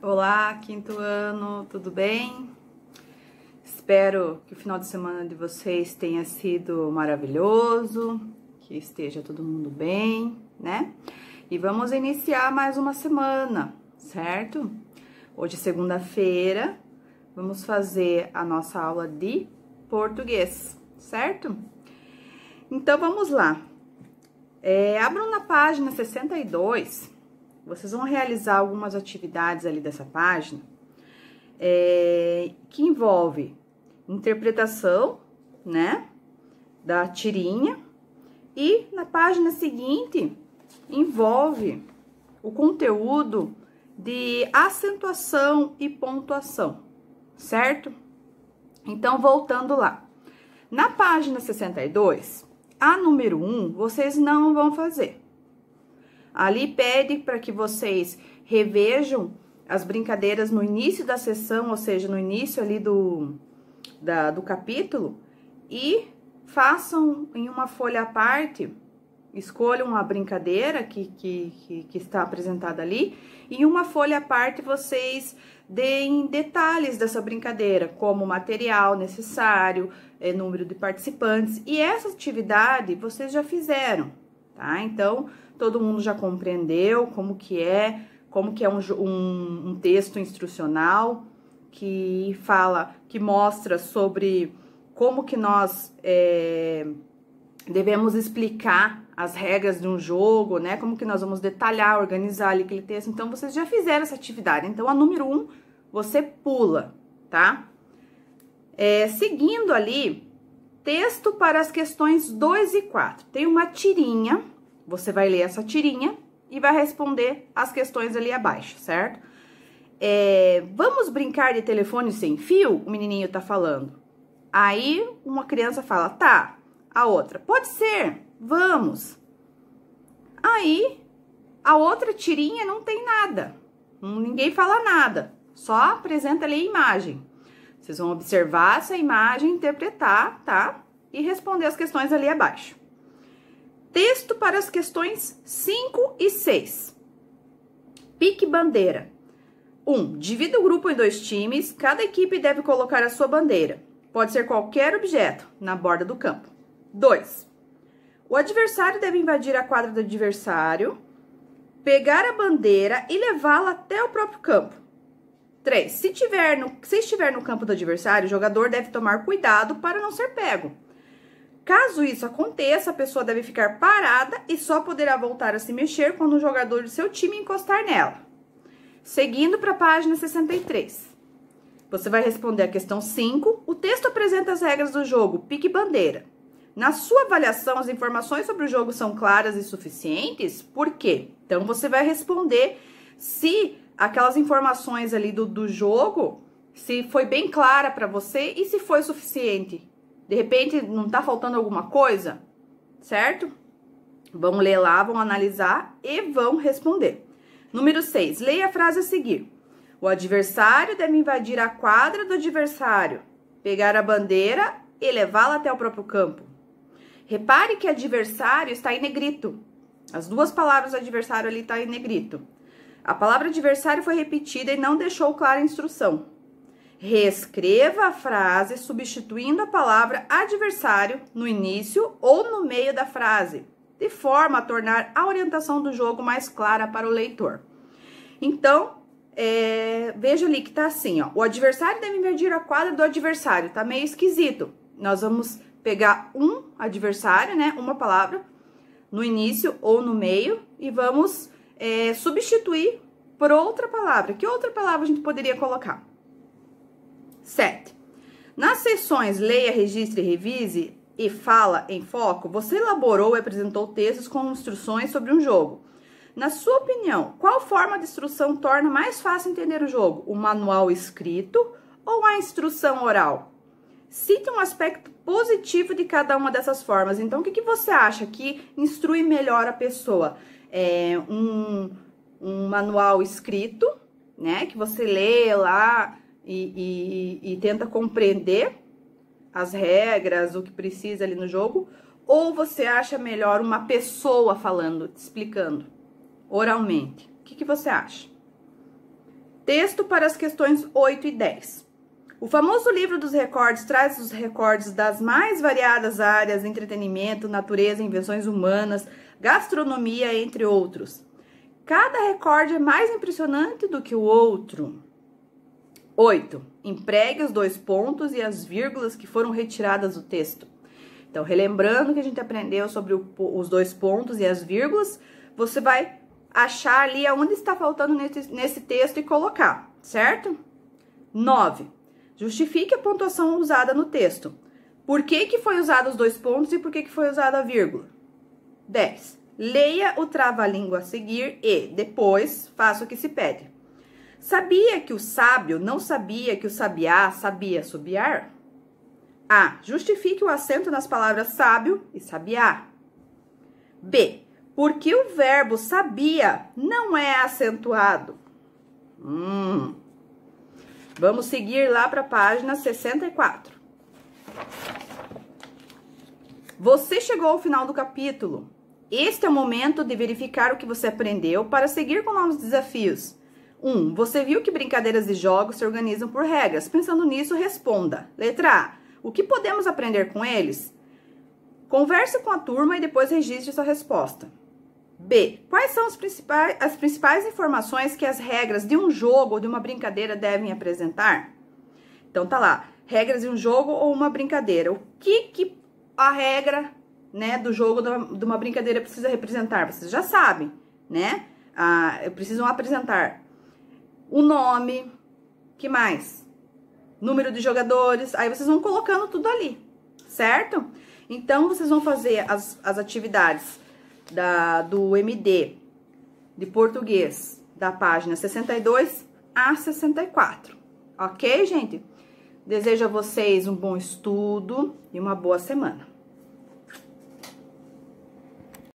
Olá, quinto ano, tudo bem? Espero que o final de semana de vocês tenha sido maravilhoso, que esteja todo mundo bem, né? E vamos iniciar mais uma semana, certo? Hoje, segunda-feira, vamos fazer a nossa aula de português, certo? Então, vamos lá. Abram na página 62. Vocês vão realizar algumas atividades ali dessa página que envolve interpretação, né, da tirinha, e na página seguinte envolve o conteúdo de acentuação e pontuação, certo? Então, voltando lá. Na página 62, a número 1, vocês não vão fazer. Ali pede para que vocês revejam as brincadeiras no início da sessão, ou seja, no início ali do capítulo, e façam em uma folha à parte, escolham uma brincadeira que está apresentada ali, e em uma folha à parte vocês deem detalhes dessa brincadeira, como material necessário, número de participantes, e essa atividade vocês já fizeram, tá? Então, todo mundo já compreendeu como que é um texto instrucional que mostra sobre como que nós devemos explicar as regras de um jogo, né? Como que nós vamos detalhar, organizar ali aquele texto. Então, vocês já fizeram essa atividade. Então, a número 1, você pula, tá? Seguindo ali, texto para as questões 2 e 4. Tem uma tirinha. Você vai ler essa tirinha e vai responder as questões ali abaixo, certo? Vamos brincar de telefone sem fio? O menininho tá falando. Aí, uma criança fala, tá. A outra, pode ser, vamos. Aí, a outra tirinha não tem nada. Ninguém fala nada. Só apresenta ali a imagem. Vocês vão observar essa imagem, interpretar, tá? E responder as questões ali abaixo. Texto para as questões 5 e 6. Pique bandeira. 1. Divida o grupo em 2 times. Cada equipe deve colocar a sua bandeira. Pode ser qualquer objeto na borda do campo. 2. O adversário deve invadir a quadra do adversário, pegar a bandeira e levá-la até o próprio campo. 3. Se estiver no campo do adversário, o jogador deve tomar cuidado para não ser pego. Caso isso aconteça, a pessoa deve ficar parada e só poderá voltar a se mexer quando o jogador do seu time encostar nela. Seguindo para a página 63. Você vai responder a questão 5. O texto apresenta as regras do jogo Pique Bandeira. Na sua avaliação, as informações sobre o jogo são claras e suficientes? Por quê? Então, você vai responder se aquelas informações ali do jogo, se foi bem clara para você e se foi suficiente. De repente, não tá faltando alguma coisa, certo? Vão ler lá, vão analisar e vão responder. Número 6, leia a frase a seguir. O adversário deve invadir a quadra do adversário, pegar a bandeira e levá-la até o próprio campo. Repare que adversário está em negrito. As duas palavras adversário ali estão em negrito. A palavra adversário foi repetida e não deixou clara a instrução. Reescreva a frase substituindo a palavra adversário no início ou no meio da frase, de forma a tornar a orientação do jogo mais clara para o leitor. Então, veja ali que tá assim, ó. O adversário deve invadir a quadra do adversário. Tá meio esquisito. Nós vamos pegar um adversário, né? Uma palavra no início ou no meio e vamos substituir por outra palavra. Que outra palavra a gente poderia colocar? 7. Nas seções Leia, Registre e Revise e Fala em Foco, você elaborou e apresentou textos com instruções sobre um jogo. Na sua opinião, qual forma de instrução torna mais fácil entender o jogo? O manual escrito ou a instrução oral? Cite um aspecto positivo de cada uma dessas formas. Então, o que você acha que instrui melhor a pessoa? Um manual escrito, né? Que você lê lá e tenta compreender as regras, o que precisa ali no jogo, ou você acha melhor uma pessoa falando, te explicando? oralmente. O que você acha? Texto para as questões 8 e 10. O famoso livro dos recordes traz os recordes das mais variadas áreas, entretenimento, natureza, invenções humanas, gastronomia, entre outros. Cada recorde é mais impressionante do que o outro. 8. Empregue os 2 pontos e as vírgulas que foram retiradas do texto. Então, relembrando que a gente aprendeu sobre os 2 pontos e as vírgulas, você vai achar ali aonde está faltando nesse texto e colocar, certo? 9. Justifique a pontuação usada no texto. Por que foi usado os 2 pontos e por que foi usada a vírgula? 10. Leia o trava-língua a seguir e, depois, faça o que se pede. Sabia que o sábio não sabia que o sabiá sabia assobiar? A. Justifique o acento nas palavras sábio e sabiá. B. Por que o verbo sabia não é acentuado? Vamos seguir lá para a página 64. Você chegou ao final do capítulo. Este é o momento de verificar o que você aprendeu para seguir com novos desafios. 1. Você viu que brincadeiras e jogos se organizam por regras. Pensando nisso, responda. Letra A. O que podemos aprender com eles? Converse com a turma e depois registre sua resposta. B. Quais são as principais informações que as regras de um jogo ou de uma brincadeira devem apresentar? Então, tá lá. Regras de um jogo ou uma brincadeira. O que a regra, né, do jogo de uma brincadeira precisa representar? Vocês já sabem, né? Precisam apresentar o nome, que mais? Número de jogadores. Aí vocês vão colocando tudo ali, certo? Então, vocês vão fazer as atividades do MD de português da página 62 a 64, ok, gente? Desejo a vocês um bom estudo e uma boa semana.